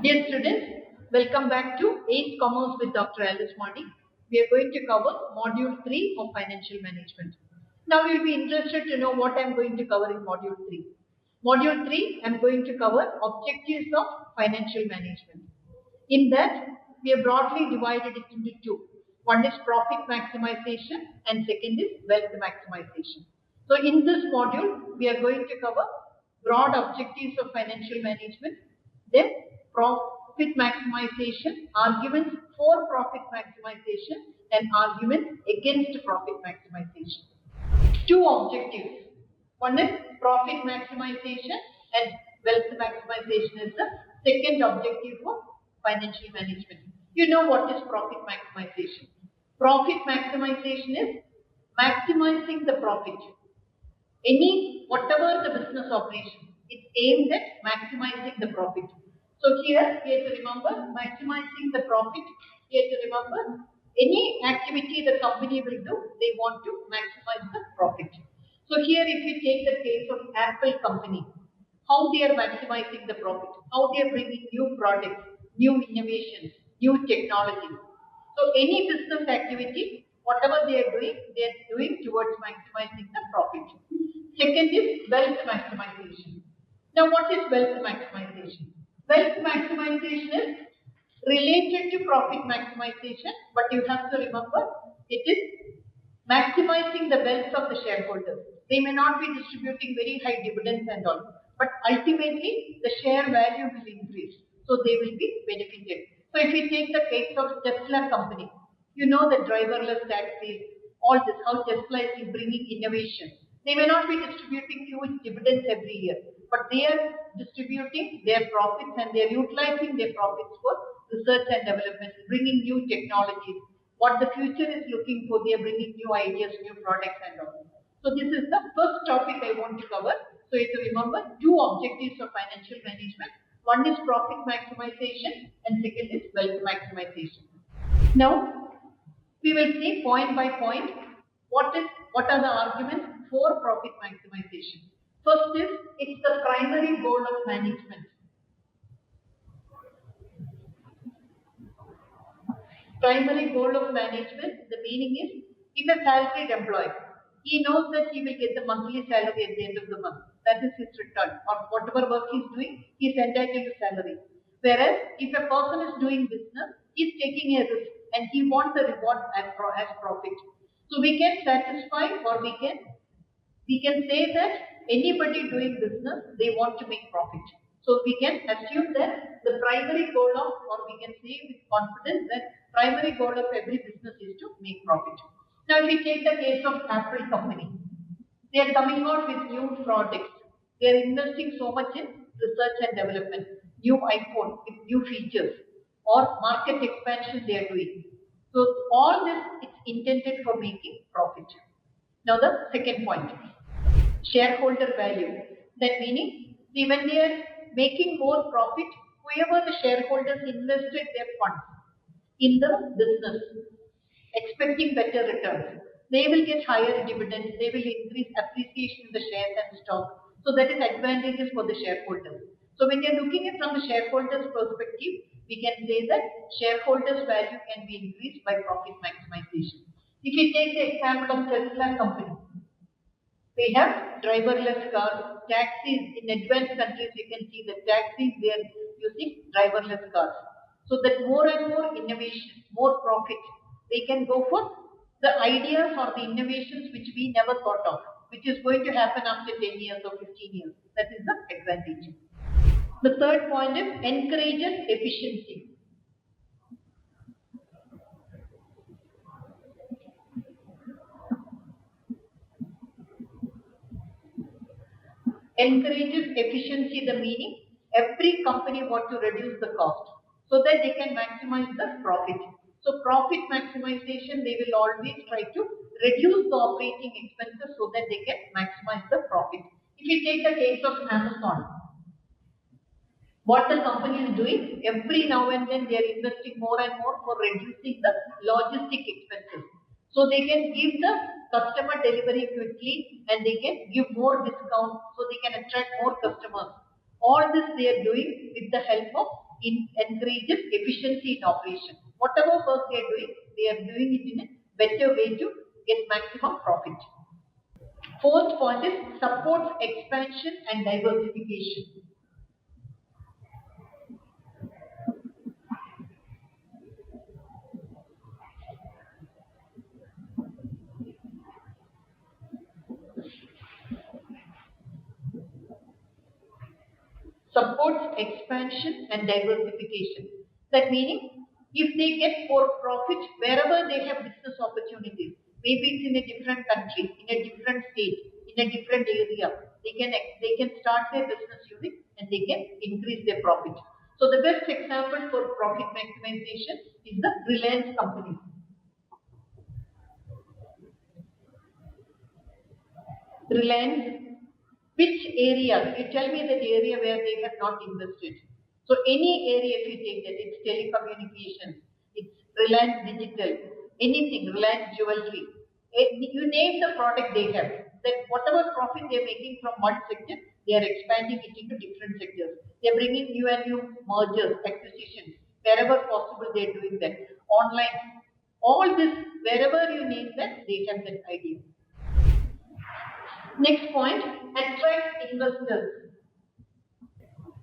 Dear students, welcome back to ACE Commerce with Dr. Alice Marty. We are going to cover Module 3 of Financial Management. Now you will be interested to know what I am going to cover in Module 3. Module 3, I am going to cover Objectives of Financial Management. In that, we have broadly divided it into two. One is Profit Maximization and second is Wealth Maximization. So in this module, we are going to cover broad objectives of financial management, then profit maximization, arguments for profit maximization and arguments against profit maximization. Two objectives. One is profit maximization and wealth maximization is the second objective for financial management. You know what is profit maximization. Profit maximization is maximizing the profit. Whatever the business operation, it's aimed at maximizing the profit. So here, we have to remember maximizing the profit. We have to remember any activity the company will do, they want to maximize the profit. So here, if you take the case of Apple company, how they are maximizing the profit, how they are bringing new products, new innovations, new technology. So any business activity, whatever they are doing towards maximizing the profit. Second is wealth maximization. Now what is wealth maximization? Wealth maximization is related to profit maximization, but you have to remember it is maximizing the wealth of the shareholders. They may not be distributing very high dividends and all, but ultimately the share value will increase. So they will be benefited. So if you take the case of Tesla company, you know the driverless taxis, all this, how Tesla is bringing innovation. They may not be distributing huge dividends every year, but they are distributing their profits and they are utilizing their profits for research and development, bringing new technologies. What the future is looking for, they are bringing new ideas, new products and all. So this is the first topic I want to cover. So you have to remember two objectives of financial management. One is profit maximization and second is wealth maximization. Now, we will see point by point what are the arguments for profit maximization. First is, it's the primary goal of management. Primary goal of management, the meaning is, if a salaried employee, he knows that he will get the monthly salary at the end of the month. That is his return. Or whatever work he is doing, he is entitled to salary. Whereas, if a person is doing business, he is taking a risk and he wants the reward as profit. So we can satisfy or we can say that anybody doing business, they want to make profit. So we can assume that the primary goal of, or we can say with confidence that primary goal of every business is to make profit. Now if we take the case of Apple company, they are coming out with new products. They are investing so much in research and development, new iPhone with new features or market expansion they are doing. So all this is intended for making profit. Now the second point, shareholder value. That meaning, when they are making more profit, whoever the shareholders invested their funds in the business, expecting better returns, they will get higher dividends, they will increase appreciation in the shares and stock. So that is advantageous for the shareholders. So when you are looking at from the shareholders' perspective, we can say that shareholders' value can be increased by profit maximization. If you take the example of Tesla company, they have driverless cars, taxis. In advanced countries, you can see the taxis, they are using driverless cars. So that more and more innovation, more profit, they can go for the ideas or the innovations which we never thought of, which is going to happen after 10 years or 15 years. That is the advantage. The third point is encourages efficiency. Encourages efficiency, the meaning every company wants to reduce the cost so that they can maximize the profit. So profit maximization, they will always try to reduce the operating expenses so that they can maximize the profit. If you take the case of Amazon, what the company is doing, every now and then they are investing more and more for reducing the logistic expenses. So they can give the customer delivery quickly and they can give more discount so they can attract more customers. All this they are doing with the help of encourages efficiency in operation. Whatever work they are doing it in a better way to get maximum profit. Fourth point is supports expansion and diversification. Supports expansion and diversification. That meaning, if they get more profit wherever they have business opportunities, maybe it's in a different country, in a different state, in a different area, they can start their business unit and they can increase their profit. So the best example for profit maximization is the Reliance company. Reliance, which area? You tell me that area where they have not invested. So any area if you take that, it's telecommunications, it's Reliance Digital, anything, Reliance Jewelry. You name the product they have. That whatever profit they're making from one sector, they are expanding it into different sectors. They're bringing new and new mergers, acquisitions, wherever possible they're doing that. Online, all this, wherever you name that, they have that idea. Next point, attract investors.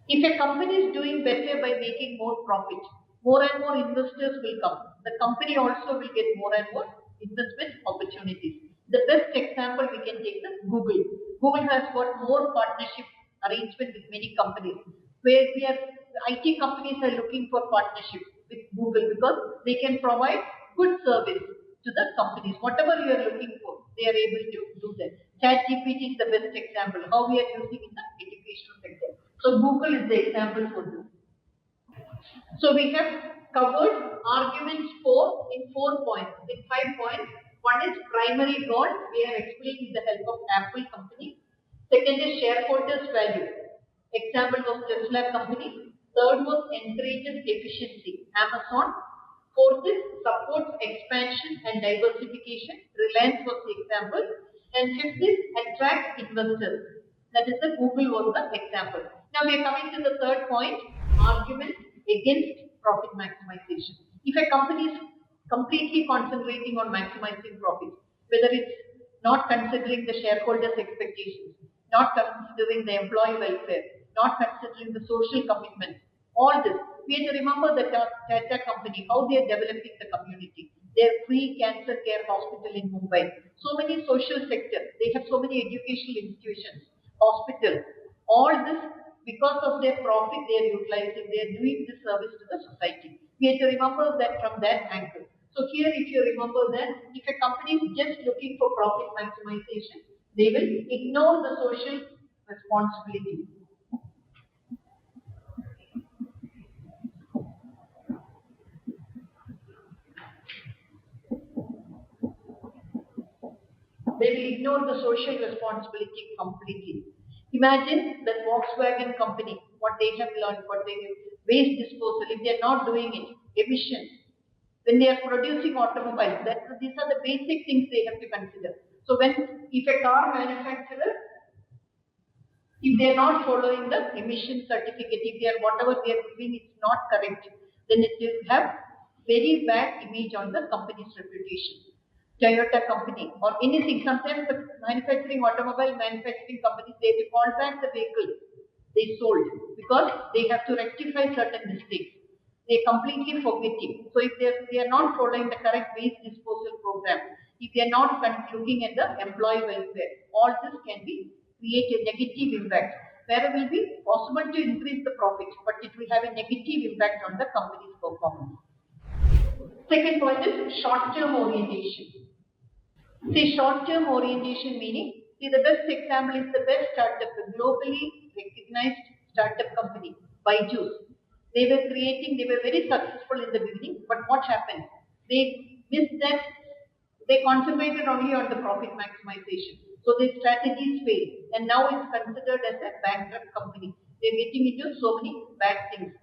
If a company is doing better by making more profit, more and more investors will come. The company also will get more and more investment opportunities. The best example we can take is Google. Google has got more partnership arrangement with many companies, where IT companies are looking for partnership with Google because they can provide good service to the companies. Whatever you are looking for, they are able to do that. ChatGPT is the best example, how we are using in the educational sector. So Google is the example for this. So we have covered arguments in 4 points, in 5 points. One is primary goal, we have explained with the help of Apple company. Second is shareholders value. Example was Tesla company. Third was encourages efficiency, Amazon. Fourth is supports expansion and diversification, Reliance was the example. And fifth is attracts investors. That is the Google was the example. Now we are coming to the third point, argument against profit maximization. If a company is completely concentrating on maximizing profits, whether it's not considering the shareholders' expectations, not considering the employee welfare, not considering the social commitments, all this, we have to remember the Tata company, how they are developing the community. Their free cancer care hospital in Mumbai. So many social sectors. They have so many educational institutions, hospitals. All this, because of their profit, they are utilizing. They are doing this service to the society. We have to remember that from that angle. So here, if you remember that, if a company is just looking for profit maximization, they will ignore the social responsibility. They will ignore the social responsibility completely. Imagine that Volkswagen company, what they have learned, what they have, waste disposal, if they are not doing it, emissions, when they are producing automobiles, these are the basic things they have to consider. So if a car manufacturer, if they are not following the emission certificate, if they are whatever they are doing is not correct, then it will have very bad image on the company's reputation. Toyota company or anything. Sometimes the automobile manufacturing companies, they default back the vehicle they sold because they have to rectify certain mistakes. They completely forget it. So if they are not following the correct waste disposal program, if they are not looking at the employee welfare, all this can create a negative impact. Where it will be possible to increase the profit, but it will have a negative impact on the company's performance. Second point is short-term orientation. See, short-term orientation meaning, the best example is the best startup, the globally recognized startup company, Byju's. They were very successful in the beginning, but what happened? They missed that, they concentrated only on the profit maximization. So their strategies failed, and now it's considered as a bankrupt company. They're getting into so many bad things.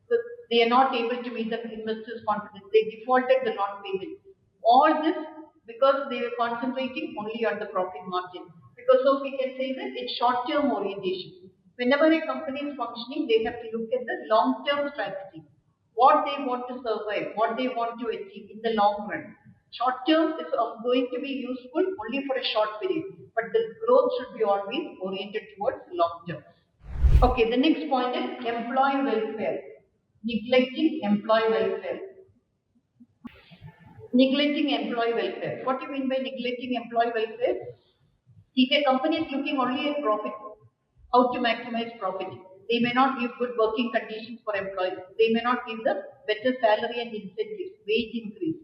So they are not able to meet the investors' confidence. They defaulted the non-payment. All this because they were concentrating only on the profit margin. Because so we can say that it's short-term orientation. Whenever a company is functioning, they have to look at the long-term strategy, what they want to survive, what they want to achieve in the long run. Short term is going to be useful only for a short period, but the growth should be always oriented towards long term. Okay, the next point is employee welfare. Neglecting employee welfare. Neglecting employee welfare. What do you mean by neglecting employee welfare? If a company is looking only at profit, how to maximize profit, they may not give good working conditions for employees. They may not give the better salary and incentives, wage increase.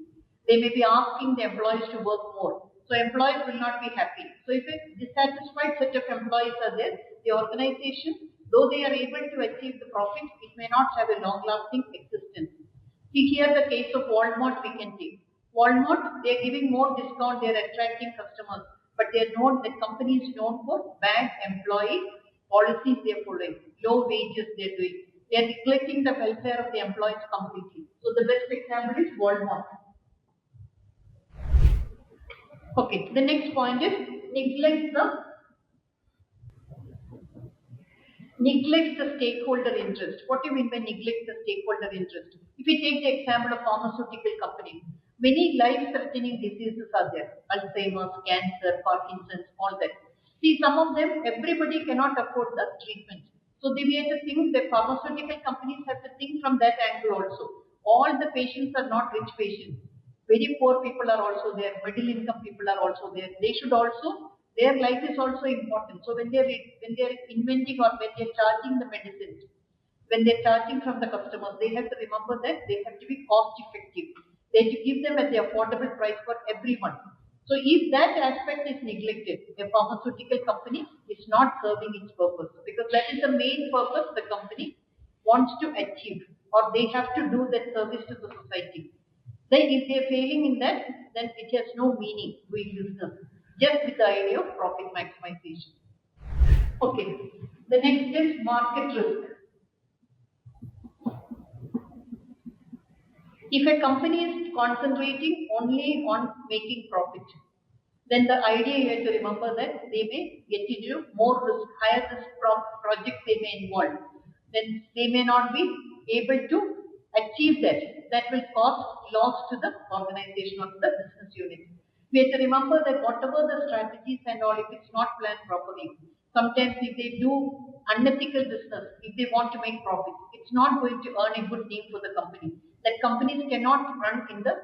They may be asking the employees to work more. So employees will not be happy. So if a dissatisfied set of employees are there, the organization, though they are able to achieve the profit, it may not have a long-lasting existence. See here the case of Walmart we can take. Walmart, they are giving more discount, they are attracting customers, but they are known, the company is known for bad employee policies they are following, low wages they are doing. They are neglecting the welfare of the employees completely. So the best example is Walmart. Okay, the next point is neglects the stakeholder interest. What do you mean by neglect the stakeholder interest? If we take the example of pharmaceutical company, many life-threatening diseases are there. Alzheimer's, cancer, Parkinson's, all that. See, some of them, everybody cannot afford the treatment. So we have to think that pharmaceutical companies have to think from that angle also. All the patients are not rich patients. Very poor people are also there. Middle income people are also there. They should also, their life is also important. So when they're inventing or when they're charging the medicines, when they're charging from the customers, they have to remember that they have to be cost effective. They have to give them at the affordable price for everyone. So if that aspect is neglected, a pharmaceutical company is not serving its purpose, because that is the main purpose the company wants to achieve, or they have to do that service to the society. Then if they are failing in that, then it has no meaning doing business, just with the idea of profit maximization. Okay, the next is market risk. If a company is concentrating only on making profit, then the idea you have to remember that they may get into more risk, higher risk projects they may involve. Then they may not be able to achieve that. That will cause loss to the organization or the business unit. We have to remember that whatever the strategies and all, if it's not planned properly, sometimes if they do unethical business, if they want to make profit, it's not going to earn a good name for the company. That companies cannot run in the,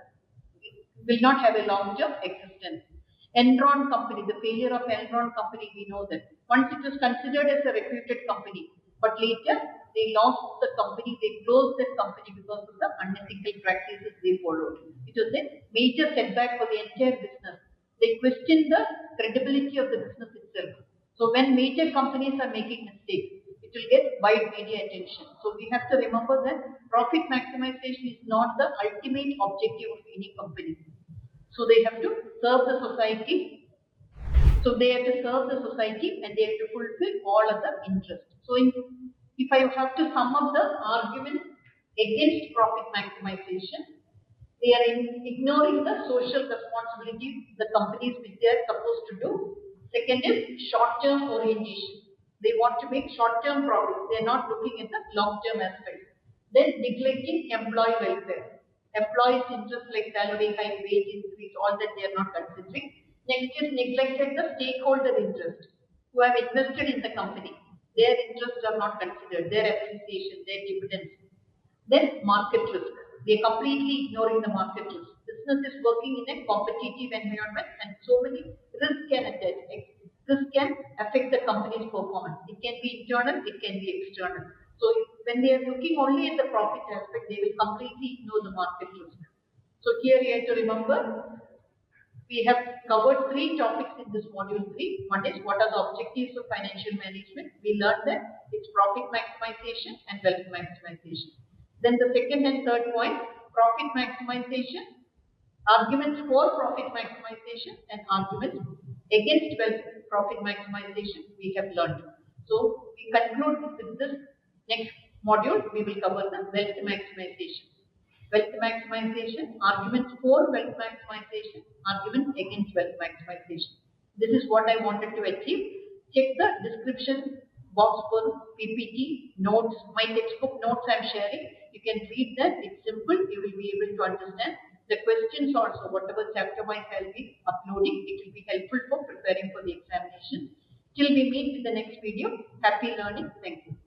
will not have a long-term existence. Enron company, the failure of Enron company, we know that. Once it was considered as a reputed company, but later they lost the company, they closed that company because of the unethical practices they followed. It was a major setback for the entire business. They questioned the credibility of the business itself. So when major companies are making mistakes, it will get wide media attention. So we have to remember that profit maximization is not the ultimate objective of any company. So they have to serve the society. So they have to serve the society and they have to fulfill all of the interests. So if I have to sum up the arguments against profit maximization, they are ignoring the social responsibility the companies which they are supposed to do. Second is short-term orientation. They want to make short-term profits. They are not looking at the long-term aspect. Then neglecting employee welfare. Employees' interests like salary hike, wage increase, all that they are not considering. Next is neglected the stakeholder interest who have invested in the company. Their interests are not considered, their appreciation, their dividends. Then market risk. They are completely ignoring the market risk. Business is working in a competitive environment and so many risks can attach. This can affect the company's performance. It can be internal, it can be external. So when they are looking only at the profit aspect, they will completely ignore the market risk. So here you have to remember, we have covered three topics in this module 3. One is what are the objectives of financial management. We learned that it's profit maximization and wealth maximization. Then the second and third point, profit maximization, arguments for profit maximization and arguments against wealth profit maximization we have learned. So we conclude with this next module, we will cover the wealth maximization. Wealth maximization, arguments for wealth maximization, arguments against wealth maximization. This is what I wanted to achieve. Check the description box for PPT, notes, my textbook notes I am sharing. You can read that, it's simple, you will be able to understand. The questions also, whatever chapter wise I will be uploading, it will be helpful for preparing for the examination. Till we meet in the next video, happy learning, thank you.